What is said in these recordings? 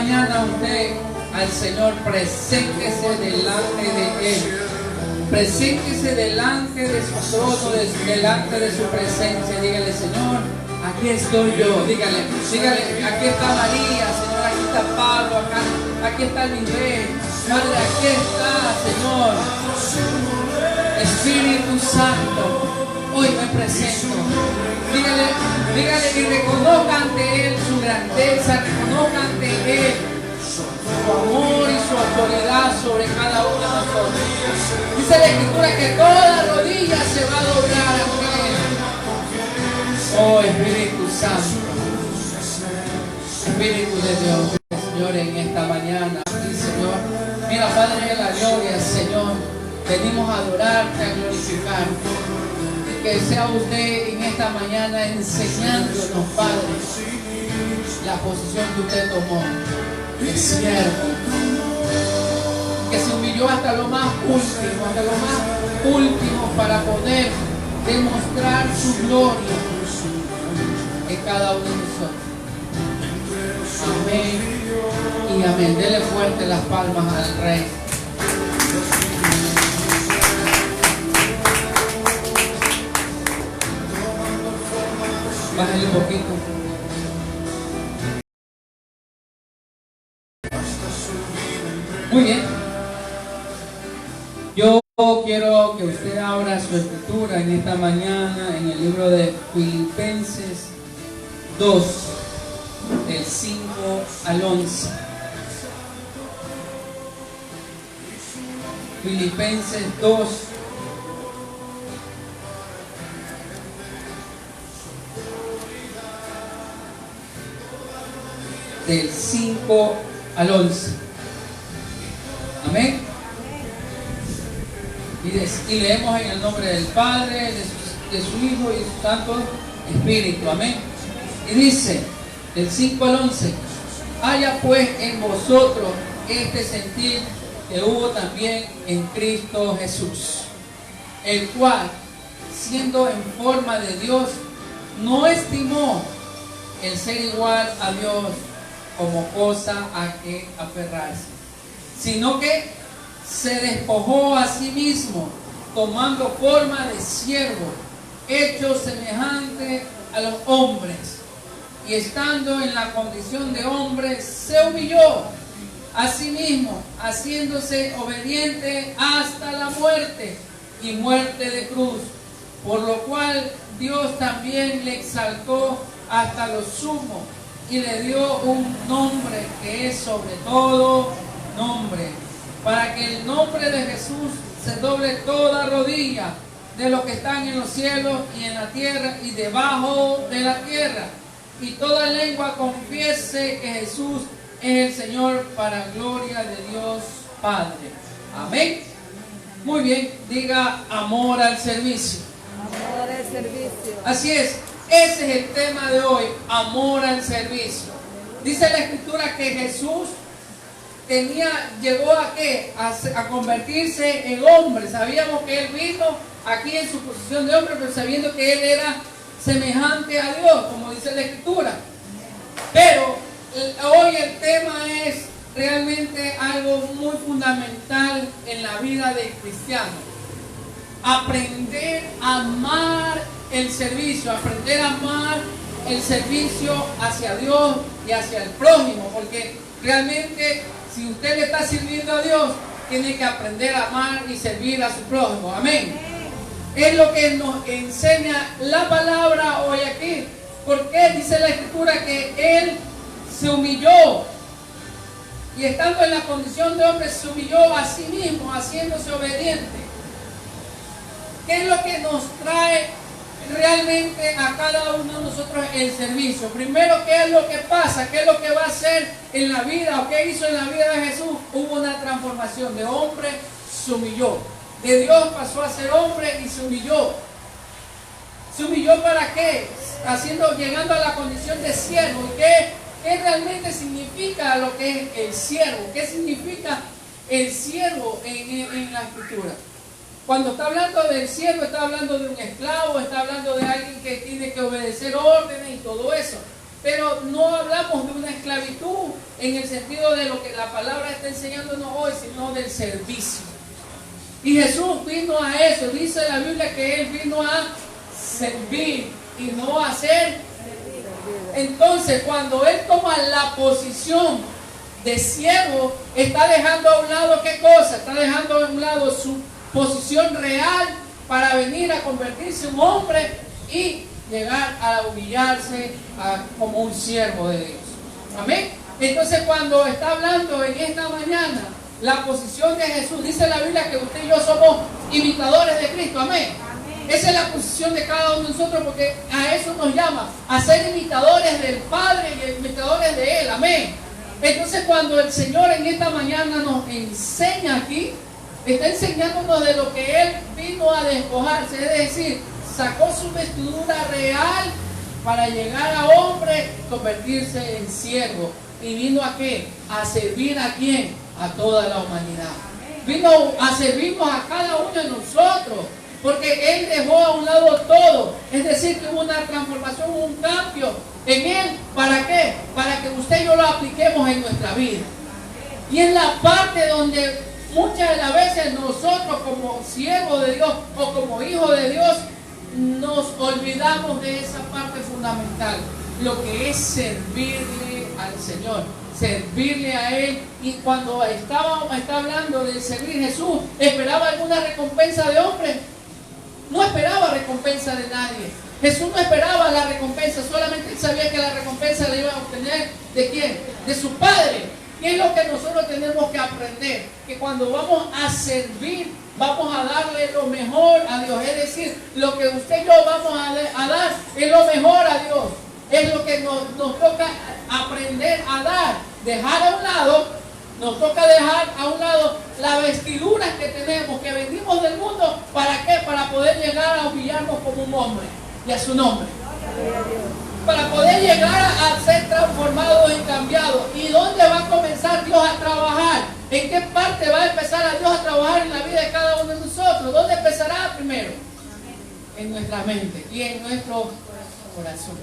mañana usted al Señor, preséntese delante de Él. Preséntese delante de su trono, delante de su presencia. Dígale: Señor, aquí estoy yo. Dígale, aquí está María, Señor, aquí está Pablo, aquí está mi rey. Padre, aquí está, Señor. Espíritu Santo, hoy me presento. Dígale y reconozca ante Él su grandeza, reconozca ante Él su amor y su autoridad sobre cada uno de nosotros. Dice la Escritura que toda rodilla se va a doblar ante Él. Oh Espíritu Santo, Espíritu de Dios, Señor, en esta mañana. Y Señor, mira, Padre de la gloria, Señor, venimos a adorarte, a glorificarte. Que sea usted en esta mañana enseñándonos, Padre, la posición que usted tomó de siervo, que se humilló hasta lo más último para poder demostrar su gloria en cada uno de nosotros. Amén y amén. Dele fuerte las palmas al Rey. Bájale un poquito. Muy bien. Yo quiero que usted abra su escritura en esta mañana en el libro de Filipenses 2, del 5 al 11. Filipenses 2. Del 5 al 11. Amén. Y leemos en el nombre del Padre, de su Hijo y de su Santo Espíritu. Amén. Y dice, del 5 al 11: haya pues en vosotros este sentir que hubo también en Cristo Jesús, el cual, siendo en forma de Dios, no estimó el ser igual a Dios como cosa a que aferrarse, sino que se despojó a sí mismo, tomando forma de siervo, hecho semejante a los hombres, y estando en la condición de hombre, se humilló a sí mismo, haciéndose obediente hasta la muerte, y muerte de cruz, por lo cual Dios también le exaltó hasta lo sumo, y le dio un nombre que es sobre todo nombre, para que el nombre de Jesús se doble toda rodilla de los que están en los cielos y en la tierra y debajo de la tierra, y toda lengua confiese que Jesús es el Señor, para gloria de Dios Padre. Amén. Muy bien, diga: amor al servicio. Amor al servicio. Así es. Ese es el tema de hoy, amor al servicio. Dice la Escritura que Jesús llegó a ¿qué? A convertirse en hombre. Sabíamos que Él vino aquí en su posición de hombre, pero sabiendo que Él era semejante a Dios, como dice la Escritura. Pero hoy el tema es realmente algo muy fundamental en la vida del cristiano. Aprender a amar el servicio, aprender a amar el servicio hacia Dios y hacia el prójimo, porque realmente si usted le está sirviendo a Dios, tiene que aprender a amar y servir a su prójimo. Amén. Es lo que nos enseña la palabra hoy aquí, porque dice la Escritura que Él se humilló, y estando en la condición de hombre se humilló a sí mismo, haciéndose obediente. ¿Qué es lo que nos trae realmente a cada uno de nosotros el servicio? Primero, ¿qué es lo que pasa? ¿Qué es lo que va a hacer en la vida? ¿O qué hizo en la vida de Jesús? Hubo una transformación. De hombre se humilló. De Dios pasó a ser hombre y se humilló. ¿Se humilló para qué? Llegando a la condición de siervo. ¿Y qué realmente significa lo que es el siervo? ¿Qué significa el siervo en la Escritura? Cuando está hablando del siervo, está hablando de un esclavo, está hablando de alguien que tiene que obedecer órdenes y todo eso. Pero no hablamos de una esclavitud en el sentido de lo que la palabra está enseñándonos hoy, sino del servicio. Y Jesús vino a eso. Dice la Biblia que Él vino a servir y no a ser. Entonces, cuando Él toma la posición de siervo, está dejando a un lado ¿qué cosa? Está dejando a un lado su posición real para venir a convertirse en un hombre y llegar a humillarse como un siervo de Dios. Amén. Entonces, cuando está hablando en esta mañana la posición de Jesús, dice la Biblia que usted y yo somos imitadores de Cristo. Amén. Esa es la posición de cada uno de nosotros, porque a eso nos llama, a ser imitadores del Padre y imitadores de Él. Amén. Entonces, cuando el Señor en esta mañana nos enseña aquí, está enseñándonos de lo que Él vino a despojarse, es decir, sacó su vestidura real para llegar a hombre, convertirse en siervo. ¿Y vino a qué? A servir a quién? A toda la humanidad. Vino a servirnos a cada uno de nosotros, porque Él dejó a un lado todo. Es decir, que hubo una transformación, un cambio en Él. ¿Para qué? Para que usted y yo lo apliquemos en nuestra vida. Y en la parte donde muchas de las veces nosotros como siervos de Dios o como hijos de Dios nos olvidamos de esa parte fundamental, lo que es servirle al Señor, servirle a Él. Y cuando está hablando de servir, Jesús esperaba alguna recompensa de hombre. No esperaba recompensa de nadie. Jesús no esperaba la recompensa, solamente Él sabía que la recompensa la iba a obtener ¿de quién? De su Padre. Y es lo que nosotros tenemos que aprender, que cuando vamos a servir, vamos a darle lo mejor a Dios. Es decir, lo que usted y yo vamos a dar es lo mejor a Dios. Es lo que nos toca aprender a dar. Dejar a un lado, nos toca dejar a un lado las vestiduras que tenemos, que venimos del mundo. ¿Para qué? Para poder llegar a humillarnos como un hombre y a su nombre. Para poder llegar a ser transformados y cambiados. ¿Y dónde va a comenzar Dios a trabajar? ¿En qué parte va a empezar a Dios a trabajar en la vida de cada uno de nosotros? ¿Dónde empezará primero? En nuestra mente y en nuestro corazón.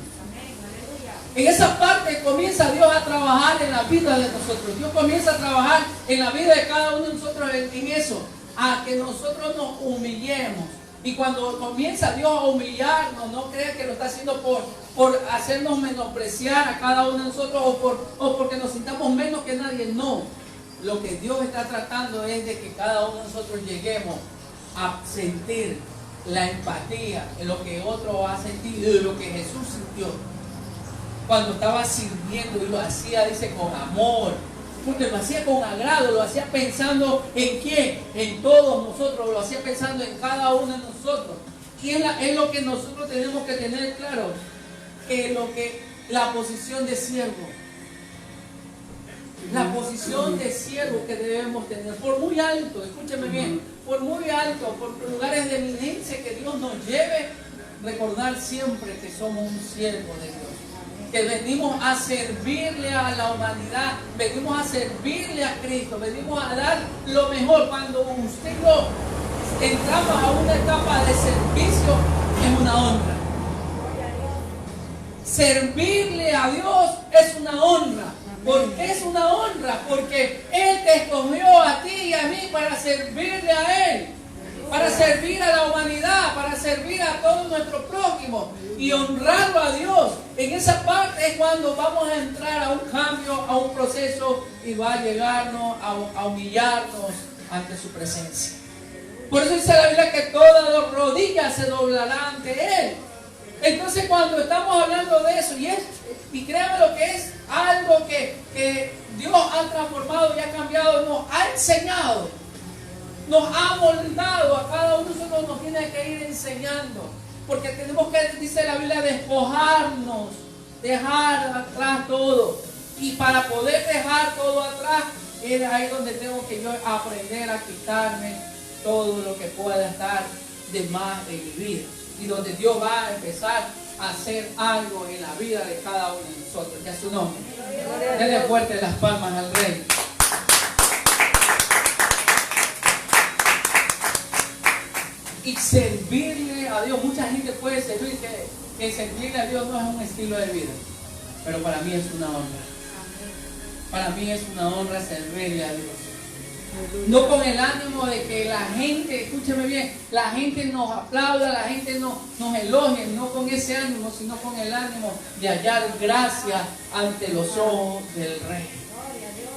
En esa parte comienza Dios a trabajar en la vida de nosotros. Dios comienza a trabajar en la vida de cada uno de nosotros en eso. A que nosotros nos humillemos. Y cuando comienza Dios a humillarnos, no crea que lo está haciendo por hacernos menospreciar a cada uno de nosotros o porque nos sintamos menos que nadie. No. Lo que Dios está tratando es de que cada uno de nosotros lleguemos a sentir la empatía en lo que otro ha sentido y lo que Jesús sintió cuando estaba sirviendo, y lo hacía, dice, con amor, porque lo hacía con agrado, lo hacía pensando en quién, en todos nosotros, lo hacía pensando en cada uno de nosotros. Y es lo que nosotros tenemos que tener claro, que la posición de siervo, la posición de siervo que debemos tener, por muy alto, escúcheme bien, por muy alto, por lugares de eminencia que Dios nos lleve, recordar siempre que somos un siervo de Dios, que venimos a servirle a la humanidad, venimos a servirle a Cristo, venimos a dar lo mejor. Cuando usted y yo entramos a una etapa de servicio, es una honra. Servirle a Dios es una honra. ¿Por qué es una honra? Porque Él te escogió a ti y a mí para servirle a Él, para servir a la humanidad, para servir a todos nuestros prójimos y honrarlo a Dios. En esa parte es cuando vamos a entrar a un cambio, a un proceso, y va a llegarnos a humillarnos ante su presencia. Por eso dice la Biblia que todas las rodillas se doblarán ante Él. Entonces, cuando estamos hablando de eso, y créanme lo que es algo que Dios ha transformado y ha cambiado, nos ha enseñado, nos ha moldado a cada uno de nosotros, nos tiene que ir enseñando, porque tenemos que, dice la Biblia, despojarnos, dejar atrás todo. Y para poder dejar todo atrás, es ahí donde tengo que yo aprender a quitarme todo lo que pueda estar de más en mi vida, y donde Dios va a empezar a hacer algo en la vida de cada uno de nosotros. Que a su nombre. Denle fuerte las palmas al Rey. Y servirle a Dios. Mucha gente puede servir, que servirle a Dios no es un estilo de vida. pero para mí es una honra. Para mí es una honra servirle a Dios. No con el ánimo de que la gente, escúcheme bien, la gente nos aplauda, la gente nos elogie, no con ese ánimo, sino con el ánimo de hallar gracia ante los ojos del Rey.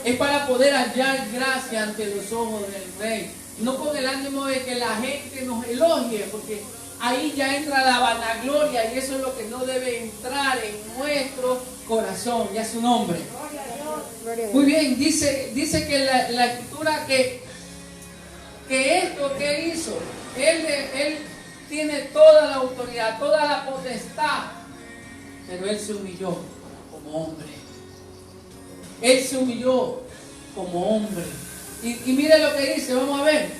Es para poder hallar gracia ante los ojos del Rey. No con el ánimo de que la gente nos elogie, porque ahí ya entra la vanagloria y eso es lo que no debe entrar en nuestro corazón, ya es su nombre. Muy bien, dice que la escritura que esto que él hizo, él tiene toda la autoridad, toda la potestad, pero él se humilló como hombre. Él se humilló como hombre. Y mire lo que dice, vamos a ver.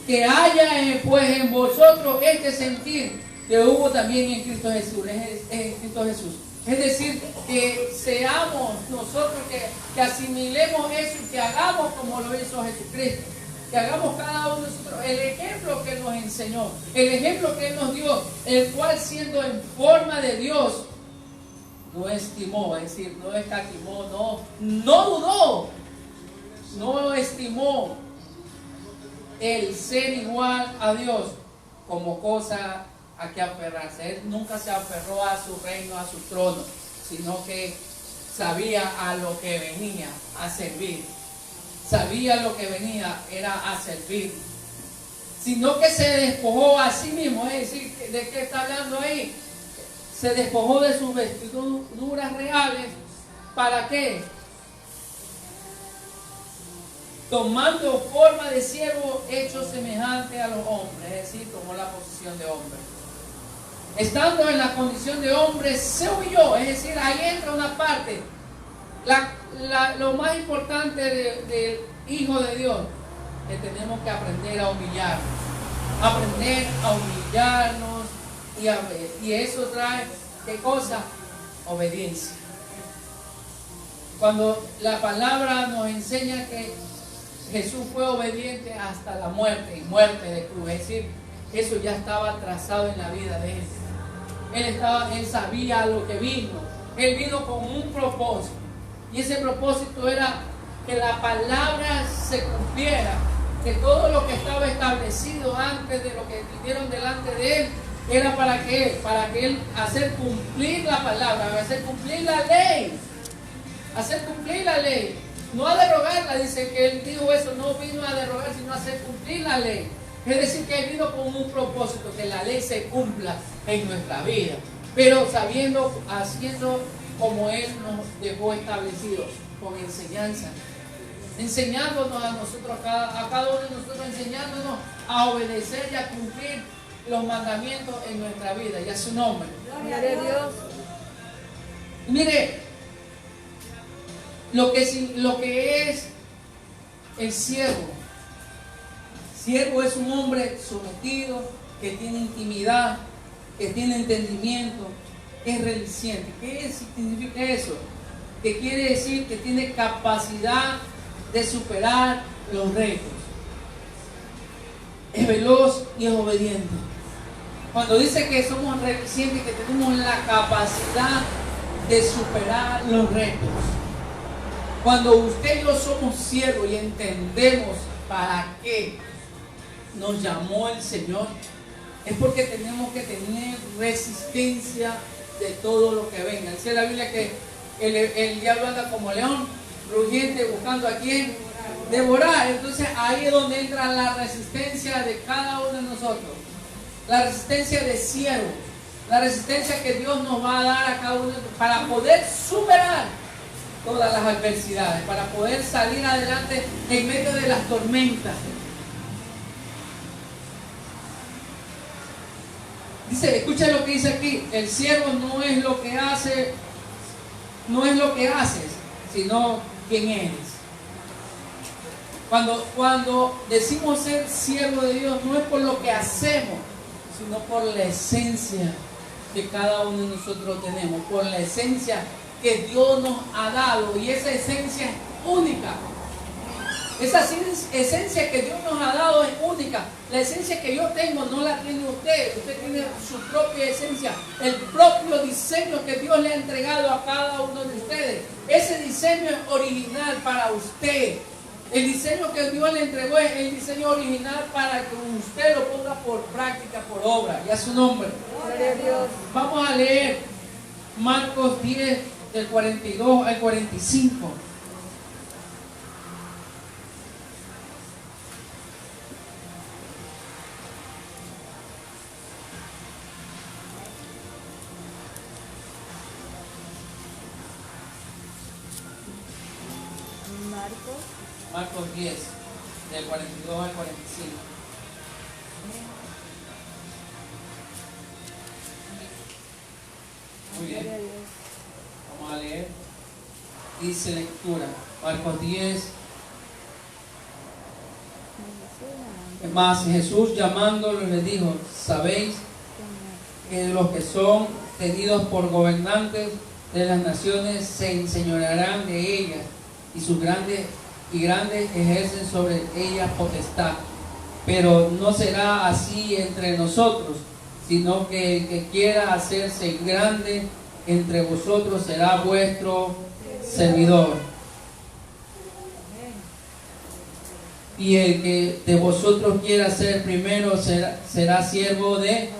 Que haya pues en vosotros este sentir que hubo también en Cristo Jesús. En Cristo Jesús. Es decir, que seamos nosotros, que asimilemos eso y que hagamos como lo hizo Jesucristo. Que hagamos cada uno de nosotros el ejemplo que Él nos enseñó, el ejemplo que Él nos dio, el cual siendo en forma de Dios, no estimó, es decir, no escatimó, no dudó, no estimó el ser igual a Dios como cosa a que aferrarse. Él nunca se aferró a su reino, a su trono, sino que sabía a lo que venía, a servir. Sabía lo que venía, era a servir. Sino que se despojó a sí mismo, es decir, ¿de qué está hablando ahí? Se despojó de sus vestiduras reales. ¿Para qué? Tomando forma de siervo hecho semejante a los hombres, es decir, tomó la posición de hombre. Estando en la condición de hombre, se humilló, es decir, ahí entra una parte. Lo más importante del Hijo de Dios, que tenemos que aprender a humillarnos. Aprender a humillarnos y eso trae, ¿qué cosa? Obediencia. Cuando la palabra nos enseña que Jesús fue obediente hasta la muerte, y muerte de cruz, es decir, eso ya estaba trazado en la vida de Él. Él sabía lo que vino. Él vino con un propósito. Y ese propósito era que la palabra se cumpliera. Que todo lo que estaba establecido antes de lo que vinieron delante de Él era para que Él hacer cumplir la palabra, hacer cumplir la ley. Hacer cumplir la ley. No a derogarla, dice que Él dijo eso, no vino a derogar, sino a hacer cumplir la ley. Es decir, que Él vino con un propósito, que la ley se cumpla en nuestra vida, pero sabiendo, haciendo como Él nos dejó establecido, con enseñanza, enseñándonos a nosotros, a cada uno de nosotros, enseñándonos a obedecer y a cumplir los mandamientos en nuestra vida, y a su nombre. Gloria a Dios. Mire, lo que es el siervo. Siervo es un hombre sometido, que tiene intimidad, que tiene entendimiento, que es reliciente. ¿Qué significa eso? Que quiere decir que tiene capacidad de superar los retos. Es veloz y es obediente. Cuando dice que somos relicientes, que tenemos la capacidad de superar los retos. Cuando usted y yo somos siervos y entendemos para qué nos llamó el Señor, es porque tenemos que tener resistencia de todo lo que venga. Dice la Biblia que el diablo anda como león, rugiente, buscando a quien devorar. Entonces ahí es donde entra la resistencia de cada uno de nosotros. La resistencia de siervo. La resistencia que Dios nos va a dar a cada uno para poder superar todas las adversidades, para poder salir adelante en medio de las tormentas. Dice, escucha lo que dice aquí, el siervo no es lo que hace, no es lo que haces, sino quién eres. Cuando decimos ser siervo de Dios, no es por lo que hacemos, sino por la esencia que cada uno de nosotros tenemos, por la esencia que Dios nos ha dado, y esa esencia es única. Esa esencia que Dios nos ha dado es única. La esencia que yo tengo no la tiene usted. Usted tiene su propia esencia, el propio diseño que Dios le ha entregado a cada uno de ustedes. Ese diseño es original para usted. El diseño que Dios le entregó es el diseño original para que usted lo ponga por práctica, por obra. Y a su nombre. Gloria a Dios. Vamos a leer Marcos 10, del 42 al 45. Marcos 10, del 42 al 45. Muy bien. Vamos a leer. Dice lectura. Marcos 10. Más Jesús llamándolo le dijo: sabéis que los que son tenidos por gobernantes de las naciones se enseñorearán de ellas, y sus grandes ejercen sobre ellas potestad. Pero no será así entre nosotros, sino que el que quiera hacerse grande entre vosotros será vuestro servidor. Y el que de vosotros quiera ser primero será siervo de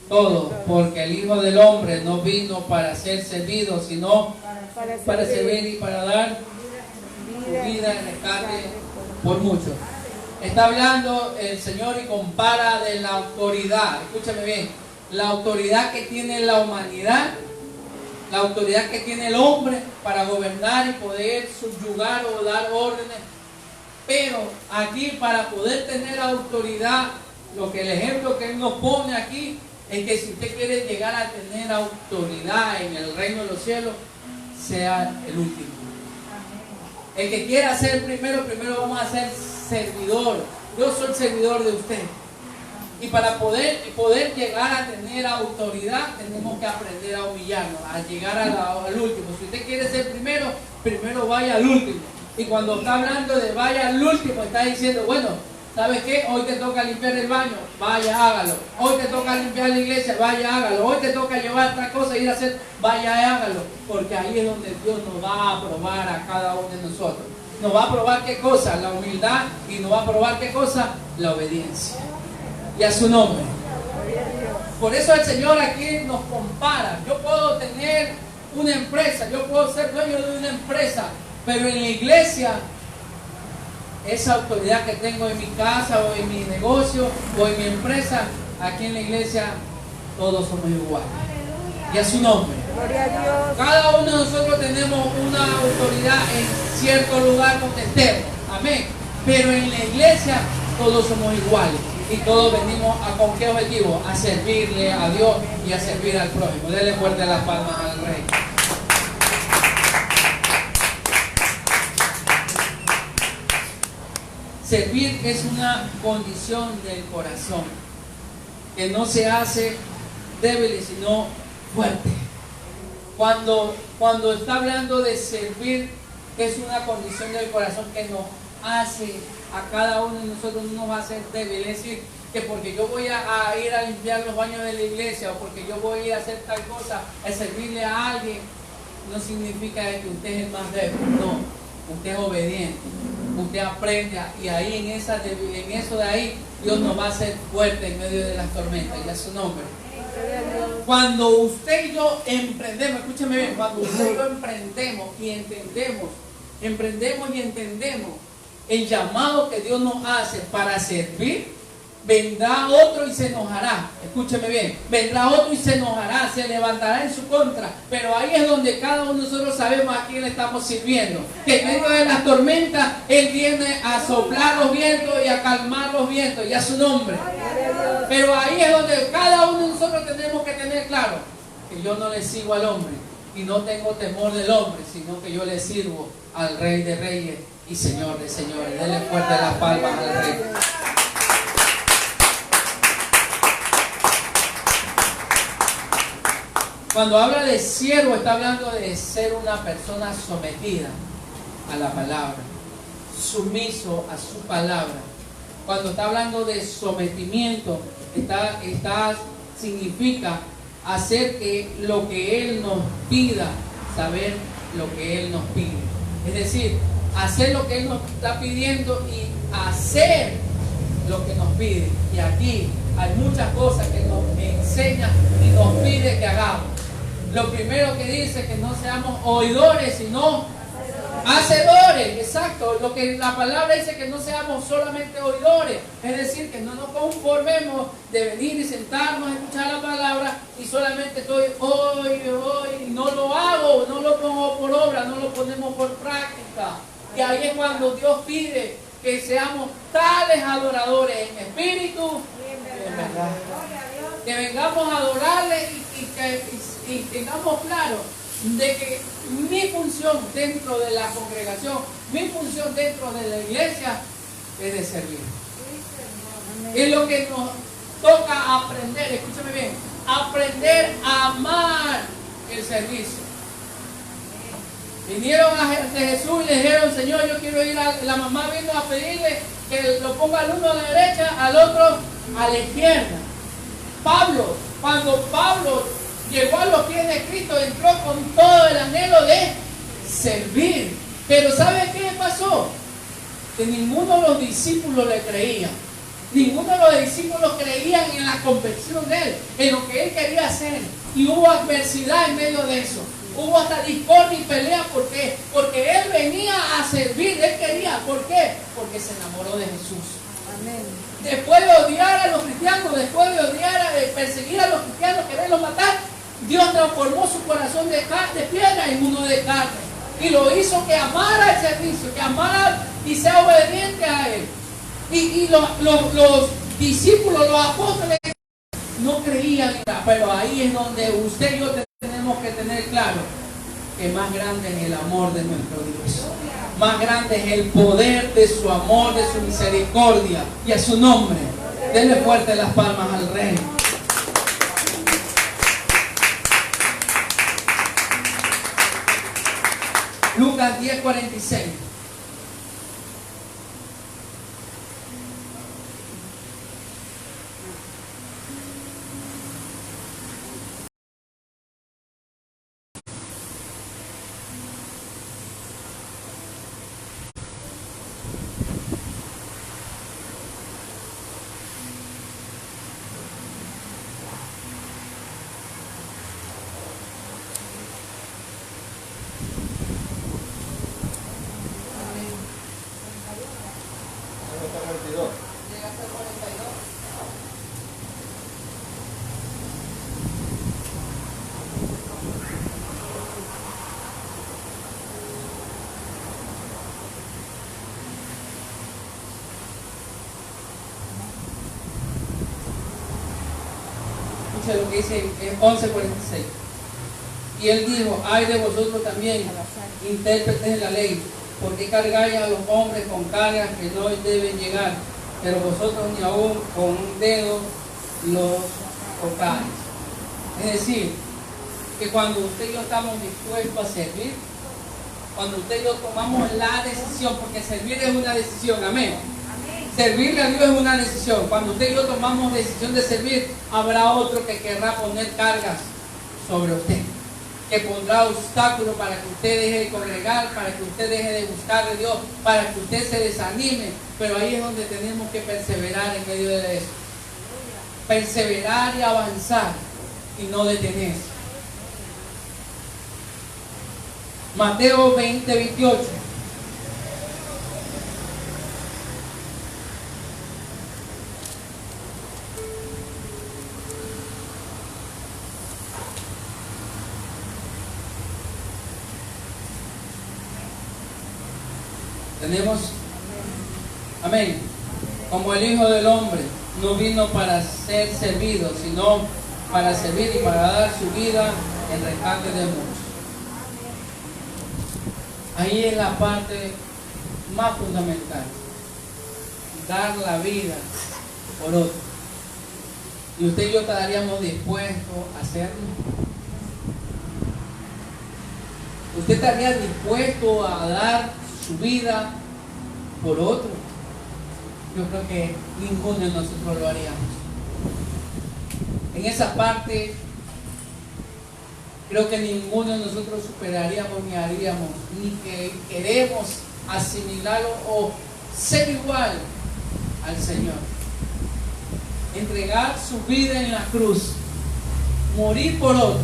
todos, porque el Hijo del Hombre no vino para ser servido, sino para servir y para dar vida en rescate por muchos. Está hablando el Señor y compara de la autoridad. Escúchame bien, la autoridad que tiene la humanidad, la autoridad que tiene el hombre para gobernar y poder subyugar o dar órdenes. Pero aquí, para poder tener autoridad, lo que el ejemplo que Él nos pone aquí es que si usted quiere llegar a tener autoridad en el reino de los cielos, sea el último. El que quiera ser primero vamos a ser servidor. Yo soy servidor de usted. Y para poder llegar a tener autoridad, tenemos que aprender a humillarnos, a llegar al último. Si usted quiere ser primero vaya al último. Y cuando está hablando de vaya al último, está diciendo, bueno, ¿sabes qué? Hoy te toca limpiar el baño, vaya, hágalo. Hoy te toca limpiar la iglesia, vaya, hágalo. Hoy te toca llevar otra cosa, ir a hacer, vaya, hágalo. Porque ahí es donde Dios nos va a probar a cada uno de nosotros. Nos va a probar qué cosa, la humildad, y nos va a probar qué cosa, la obediencia. Y a su nombre. Por eso el Señor aquí nos compara. Yo puedo tener una empresa, yo puedo ser dueño de una empresa, pero en la iglesia, esa autoridad que tengo en mi casa o en mi negocio o en mi empresa, aquí en la iglesia todos somos iguales. Y a su nombre. Gloria a Dios. Cada uno de nosotros tenemos una autoridad en cierto lugar donde estemos. Amén. Pero en la iglesia todos somos iguales. Y todos venimos con qué objetivo? A servirle a Dios y a servir al prójimo. Denle fuerte las palmas al Rey. Servir es una condición del corazón que no se hace débil, sino fuerte. Cuando está hablando de servir, es una condición del corazón que nos hace a cada uno de nosotros, no nos va a hacer débil. Es decir, que porque yo voy a ir a limpiar los baños de la iglesia, o porque yo voy a ir a hacer tal cosa, a servirle a alguien, no significa que usted es el más débil. No, usted es obediente. Usted aprende, y ahí en eso de ahí Dios nos va a hacer fuerte en medio de las tormentas. Y a su nombre. Cuando usted y yo emprendemos, escúcheme bien, cuando usted y yo emprendemos y entendemos el llamado que Dios nos hace para servir, vendrá otro y se enojará. Escúcheme bien, vendrá otro y se enojará, se levantará en su contra. Pero ahí es donde cada uno de nosotros sabemos a quién le estamos sirviendo. Que en medio de las tormentas Él viene a soplar los vientos y a calmar los vientos, y a su nombre. Pero ahí es donde cada uno de nosotros tenemos que tener claro que yo no le sigo al hombre y no tengo temor del hombre, sino que yo le sirvo al Rey de Reyes y Señor de Señores. Denle fuerte las palmas al Rey. Cuando habla de siervo, está hablando de ser una persona sometida a la palabra, sumiso a su palabra. Cuando está hablando de sometimiento, significa hacer que lo que Él nos pida, saber lo que Él nos pide. Es decir, hacer lo que Él nos está pidiendo y hacer lo que nos pide. Y aquí hay muchas cosas que nos enseña y nos pide que hagamos. Lo primero que dice que no seamos oidores, sino hacedores. Exacto. Lo que la palabra dice, que no seamos solamente oidores. Es decir, que no nos conformemos de venir y sentarnos a escuchar la palabra y solamente estoy hoy, y no lo hago, no lo pongo por obra, no lo ponemos por práctica. Y ahí es cuando Dios pide que seamos tales adoradores en espíritu y en verdad. Que vengamos a adorarle y tengamos claro de que mi función dentro de la congregación, mi función dentro de la iglesia es de servir. Es lo que nos toca aprender, escúchame bien, aprender a amar el servicio. Vinieron a Jesús y le dijeron: Señor, yo quiero ir la mamá vino a pedirle que lo ponga al uno a la derecha, al otro a la izquierda. Cuando Pablo llegó a los pies de Cristo, entró con todo el anhelo de servir. Pero ¿sabe qué pasó? Que ninguno de los discípulos le creía. Ninguno de los discípulos creían en la convicción de él, en lo que él quería hacer. Y hubo adversidad en medio de eso. Hubo hasta discordia y pelea. ¿Por qué? Porque él venía a servir. Él quería. ¿Por qué? Porque se enamoró de Jesús. Amén. Después de odiar a los cristianos, después de perseguir a los cristianos, quererlos matar, Dios transformó su corazón de piedra en uno de carne. Y lo hizo que amara el servicio, que amara y sea obediente a Él. Y los discípulos, los apóstoles, no creían en nada. Pero ahí es donde usted y yo tenemos que tener claro que más grande es el amor de nuestro Dios. Más grande es el poder de su amor, de su misericordia. Y a su nombre, denle fuerte las palmas al Rey. Lucas 10:46. Lo que dice en 11:46. Y él dijo: ay de vosotros también, intérpretes de la ley, porque cargáis a los hombres con cargas que no deben llegar, pero vosotros ni aún con un dedo los tocáis. Es decir, que cuando usted y yo estamos dispuestos a servir, cuando usted y yo tomamos la decisión, porque servir es una decisión, amén. Servirle a Dios es una decisión. Cuando usted y yo tomamos decisión de servir, habrá otro que querrá poner cargas sobre usted, que pondrá obstáculos para que usted deje de congregar, para que usted deje de buscar de Dios, para que usted se desanime. Pero ahí es donde tenemos que perseverar en medio de eso. Perseverar y avanzar y no detenerse. Mateo 20:28. Tenemos, amén, como el Hijo del Hombre no vino para ser servido, sino para servir y para dar su vida en rescate de muchos. Ahí es la parte más fundamental, dar la vida por otro. ¿Y usted y yo estaríamos dispuestos a hacerlo? ¿Usted estaría dispuesto a dar su vida por otro, yo creo que ninguno de nosotros lo haríamos. En esa parte, creo que ninguno de nosotros superaríamos ni haríamos, ni que queremos asimilarlo o ser igual al Señor. Entregar su vida en la cruz, morir por otro.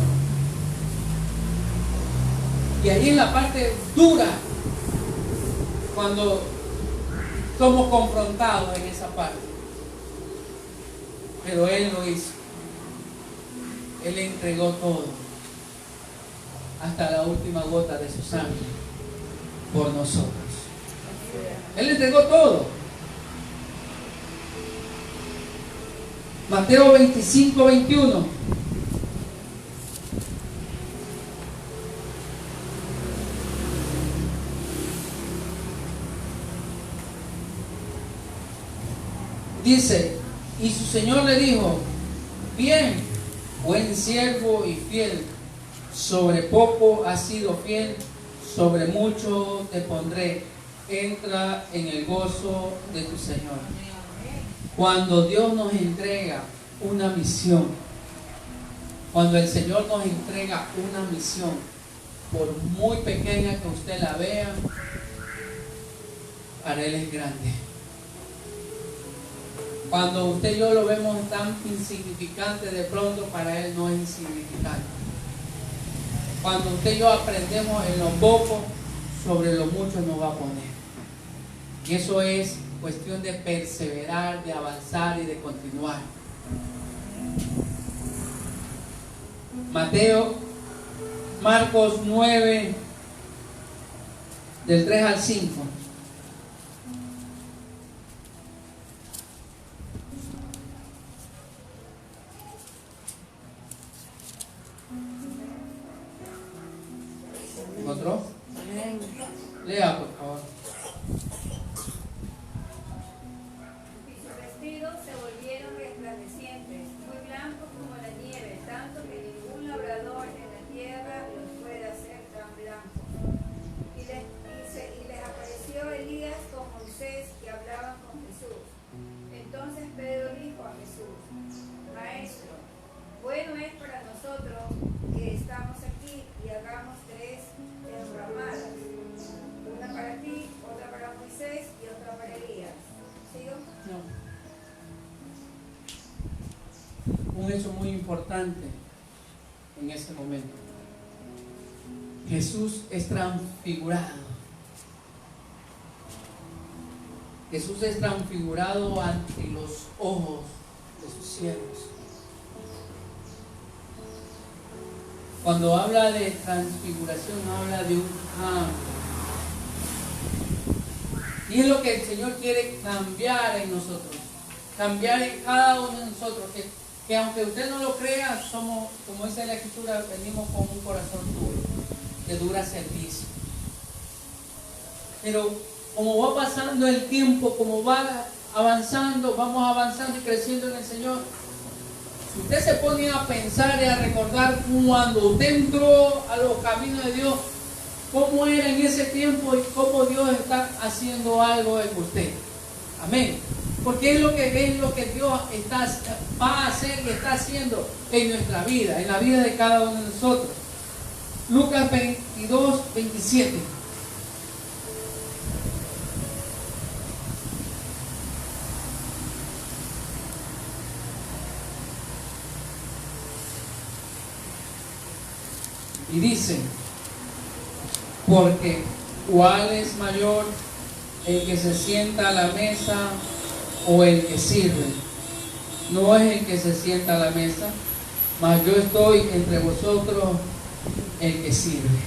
Y ahí en la parte dura, cuando somos confrontados en esa parte. Pero Él lo hizo. Él entregó todo, hasta la última gota de su sangre, por nosotros. Él entregó todo. Mateo 25, 21. Dice, y su Señor le dijo, bien, buen siervo y fiel, sobre poco has sido fiel, sobre mucho te pondré, entra en el gozo de tu Señor. Cuando Dios nos entrega una misión, cuando el Señor nos entrega una misión, por muy pequeña que usted la vea, para Él es grande. Cuando usted y yo lo vemos tan insignificante, de pronto para Él no es insignificante. Cuando usted y yo aprendemos en lo poco, sobre lo mucho nos va a poner. Y eso es cuestión de perseverar, de avanzar y de continuar. Marcos 9, del 3 al 5. ¿Otro? Lea, por favor. Y sus vestidos se volvieron resplandecientes, muy blancos como la nieve, tanto que ningún labrador en la tierra los puede hacer tan blancos. Y les apareció Elías con Moisés, que hablaban con Jesús. Entonces Pedro dijo a Jesús, Maestro, bueno es para nosotros que estamos aquí y hagamos 3 enramadas, una para ti, otra para Moisés y otra para Elías. ¿Sigo? No. Un hecho muy importante en ese momento. Jesús es transfigurado. Jesús es transfigurado ante los ojos de sus siervos. Cuando habla de transfiguración, habla de un cambio. Y es lo que el Señor quiere cambiar en nosotros. Cambiar en cada uno de nosotros. Que aunque usted no lo crea, somos, como dice la Escritura, venimos con un corazón duro, de dura servicio. Pero como va pasando el tiempo, como va avanzando, vamos avanzando y creciendo en el Señor. Si usted se pone a pensar y a recordar cuando usted entró a los caminos de Dios, cómo era en ese tiempo y cómo Dios está haciendo algo en usted. Amén. Porque es lo que Dios va a hacer y está haciendo en nuestra vida, en la vida de cada uno de nosotros. Lucas 22, 27. Y dice, porque ¿cuál es mayor, el que se sienta a la mesa o el que sirve? No es el que se sienta a la mesa, mas yo estoy entre vosotros el que sirve.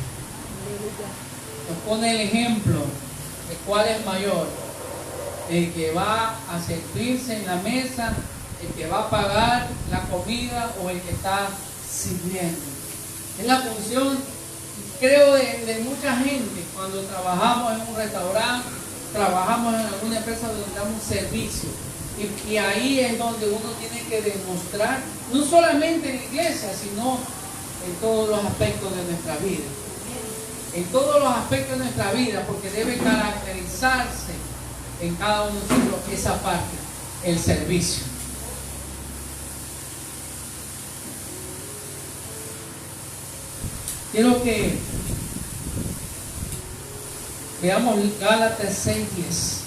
Nos pone el ejemplo de cuál es mayor, el que va a servirse en la mesa, el que va a pagar la comida o el que está sirviendo. Es la función, creo, de mucha gente cuando trabajamos en un restaurante, trabajamos en alguna empresa donde damos servicio. Y ahí es donde uno tiene que demostrar, no solamente en la iglesia, sino en todos los aspectos de nuestra vida. En todos los aspectos de nuestra vida, porque debe caracterizarse en cada uno de nosotros esa parte, el servicio. Quiero que veamos Gálatas 6:10.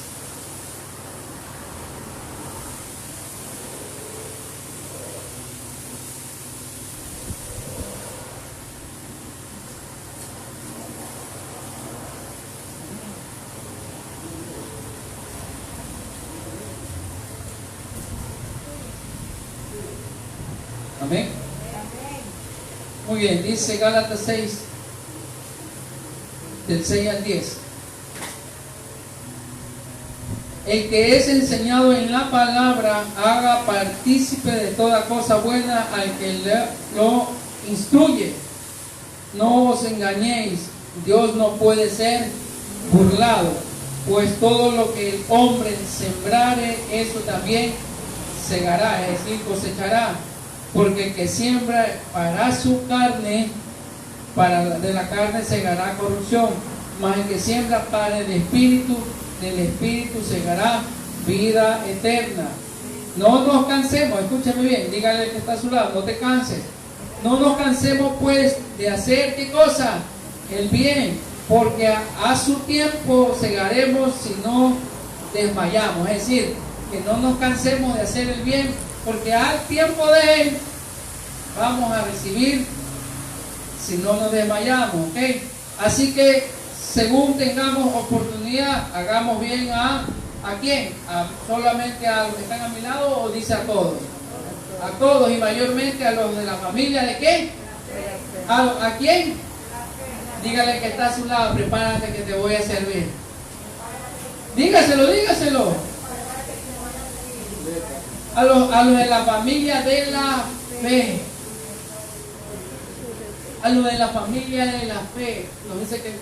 Amén. Muy bien, dice Gálatas 6, del 6 al 10. El que es enseñado en la palabra, haga partícipe de toda cosa buena al que lo instruye. No os engañéis, Dios no puede ser burlado, pues todo lo que el hombre sembrare, eso también segará, es decir, cosechará. Porque el que siembra para su carne, de la carne segará corrupción, mas el que siembra para el espíritu, del espíritu segará vida eterna. No nos cansemos, escúchame bien, dígale al que está a su lado, no te canses. No nos cansemos pues de hacer, ¿qué cosa? El bien, porque a su tiempo segaremos si no desmayamos. Es decir, que no nos cansemos de hacer el bien, porque al tiempo de él vamos a recibir si no nos desmayamos, ¿ok? Así que según tengamos oportunidad, hagamos bien ¿a quién? ¿Solamente a los que están a mi lado o dice a todos? A todos y mayormente a los de la familia ¿de qué? ¿A quién? Dígale que está a su lado, prepárate que te voy a servir. Dígaselo. A los de la familia de la fe. A los de la familia de la fe. Nos dice que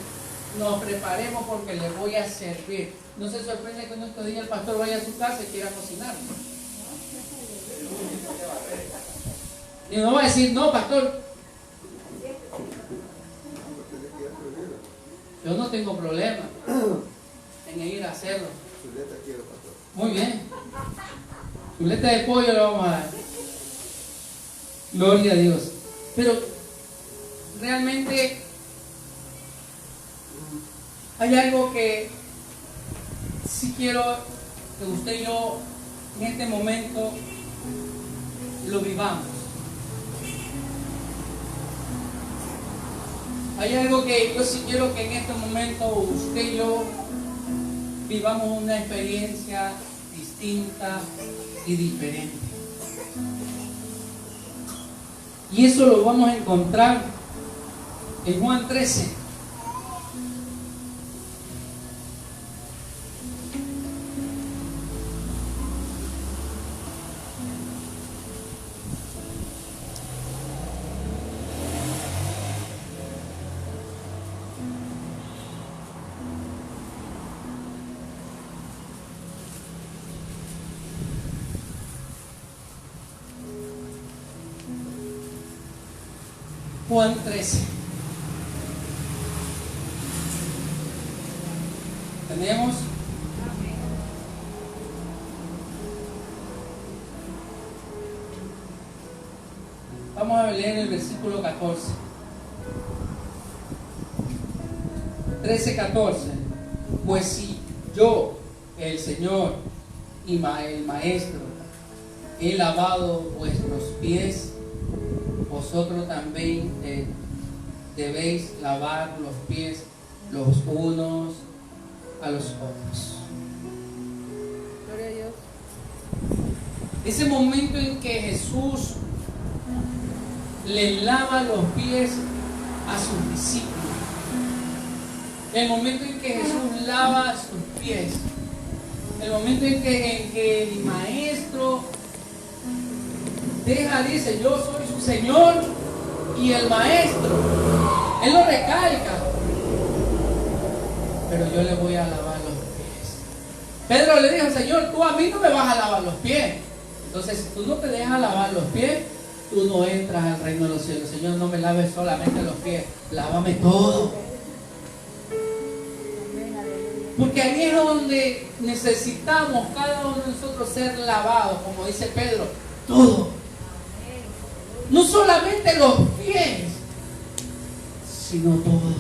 nos preparemos porque le voy a servir. No se sorprende que en estos días el pastor vaya a su casa y quiera cocinar. Y no va a decir, no, pastor, yo no tengo problema en ir a hacerlo. Muy bien. Chuleta de pollo le vamos a dar. Gloria a Dios. Pero realmente hay algo que sí quiero que usted y yo en este momento lo vivamos. Hay algo que yo sí quiero que en este momento usted y yo vivamos una experiencia distinta y diferente. Y eso lo vamos a encontrar en Juan 13. Juan 13. ¿Tenemos? Vamos a leer el versículo 14. 13:14. Pues si yo, el Señor y el Maestro, he lavado vuestros pies, vosotros también debéis lavar los pies los unos a los otros. Gloria a Dios. Ese momento en que Jesús le lava los pies a sus discípulos, el momento en que Jesús lava sus pies, el momento en que el Maestro dice, yo soy su Señor y el Maestro. Él lo recalca. Pero yo le voy a lavar los pies. Pedro le dijo, Señor, tú a mí no me vas a lavar los pies. Entonces, si tú no te dejas lavar los pies, tú no entras al reino de los cielos. Señor, no me laves solamente los pies, lávame todo. Porque ahí es donde necesitamos cada uno de nosotros ser lavados, como dice Pedro, todo. No solamente los pies, sino todo.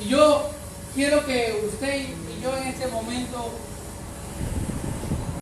Y yo quiero que usted y yo en este momento